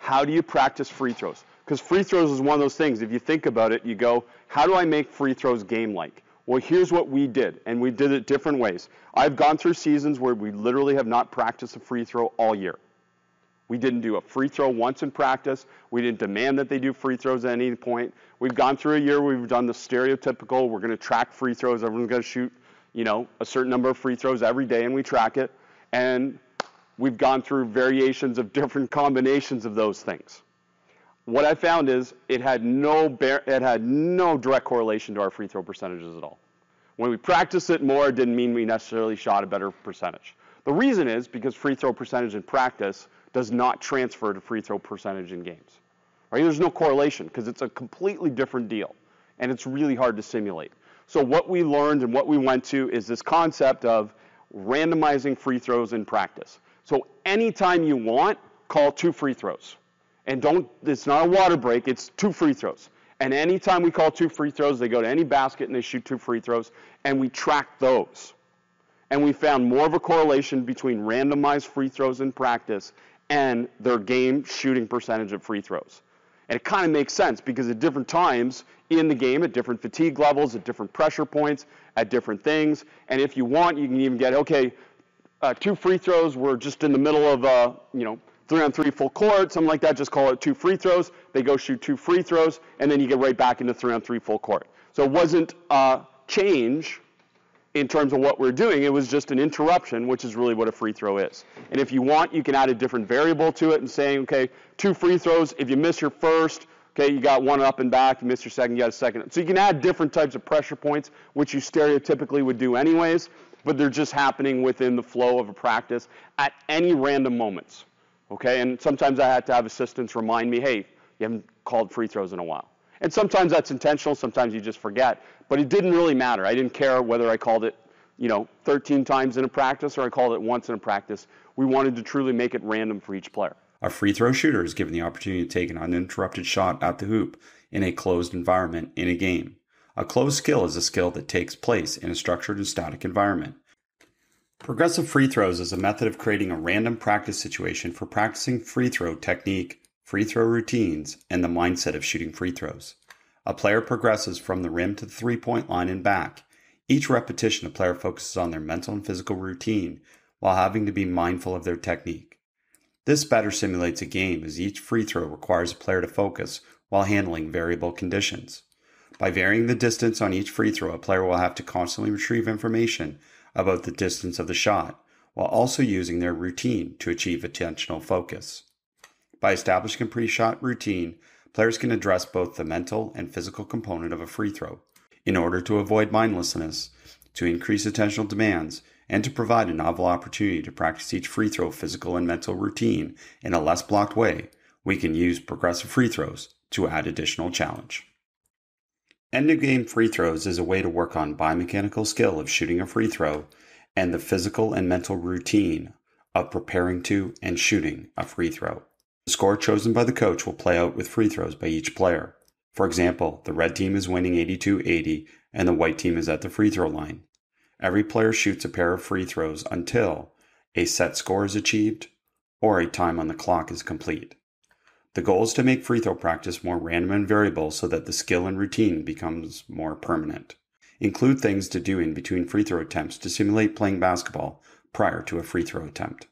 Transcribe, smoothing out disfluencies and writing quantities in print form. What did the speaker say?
how do you practice free throws? Because free throws is one of those things, if you think about it, you go, how do I make free throws game-like? Well, here's what we did, and we did it different ways. I've gone through seasons where we literally have not practiced a free throw all year. We didn't do a free throw once in practice. We didn't demand that they do free throws at any point. We've gone through a year where we've done the stereotypical, we're going to track free throws. Everyone's going to shoot, a certain number of free throws every day, and we track it. And we've gone through variations of different combinations of those things. What I found is it had no direct correlation to our free throw percentages at all. When we practiced it more, it didn't mean we necessarily shot a better percentage. The reason is because free throw percentage in practice does not transfer to free throw percentage in games. Right? There's no correlation because it's a completely different deal, and it's really hard to simulate. So what we learned and what we went to is this concept of randomizing free throws in practice. So anytime you want, call 2 free throws. And it's not a water break, it's 2 free throws. And anytime we call 2 free throws, they go to any basket and they shoot 2 free throws, and we track those. And we found more of a correlation between randomized free throws in practice and their game shooting percentage of free throws. And it kind of makes sense because at different times in the game, at different fatigue levels, at different pressure points, at different things, and if you want, you can even get, 2 free throws, we're just in the middle of, 3-on-3 full court, something like that, just call it 2 free throws. They go shoot 2 free throws, and then you get right back into 3-on-3 full court. So it wasn't a change in terms of what we're doing, it was just an interruption, which is really what a free throw is. And if you want, you can add a different variable to it and saying, 2 free throws, if you miss your first, you got 1 up and back, you miss your second, you got a second. So you can add different types of pressure points, which you stereotypically would do anyways, but they're just happening within the flow of a practice at any random moments. And sometimes I had to have assistants remind me, hey, you haven't called free throws in a while. And sometimes that's intentional, sometimes you just forget. But it didn't really matter. I didn't care whether I called it, 13 times in a practice or I called it once in a practice. We wanted to truly make it random for each player. A free throw shooter is given the opportunity to take an uninterrupted shot at the hoop in a closed environment in a game. A closed skill is a skill that takes place in a structured and static environment. Progressive free throws is a method of creating a random practice situation for practicing free throw technique, free throw routines, and the mindset of shooting free throws. A player progresses from the rim to the three-point line and back. Each repetition, a player focuses on their mental and physical routine while having to be mindful of their technique. This better simulates a game as each free throw requires a player to focus while handling variable conditions. By varying the distance on each free throw, a player will have to constantly retrieve information about the distance of the shot, while also using their routine to achieve attentional focus. By establishing a pre-shot routine, players can address both the mental and physical component of a free throw in order to avoid mindlessness, to increase attentional demands, and to provide a novel opportunity to practice each free throw physical and mental routine in a less blocked way. We can use progressive free throws to add additional challenge. End-of-game free throws is a way to work on biomechanical skill of shooting a free throw and the physical and mental routine of preparing to and shooting a free throw. The score chosen by the coach will play out with free throws by each player. For example, the red team is winning 82-80 and the white team is at the free throw line. Every player shoots a pair of free throws until a set score is achieved or a time on the clock is complete. The goal is to make free throw practice more random and variable so that the skill and routine becomes more permanent. Include things to do in between free throw attempts to simulate playing basketball prior to a free throw attempt.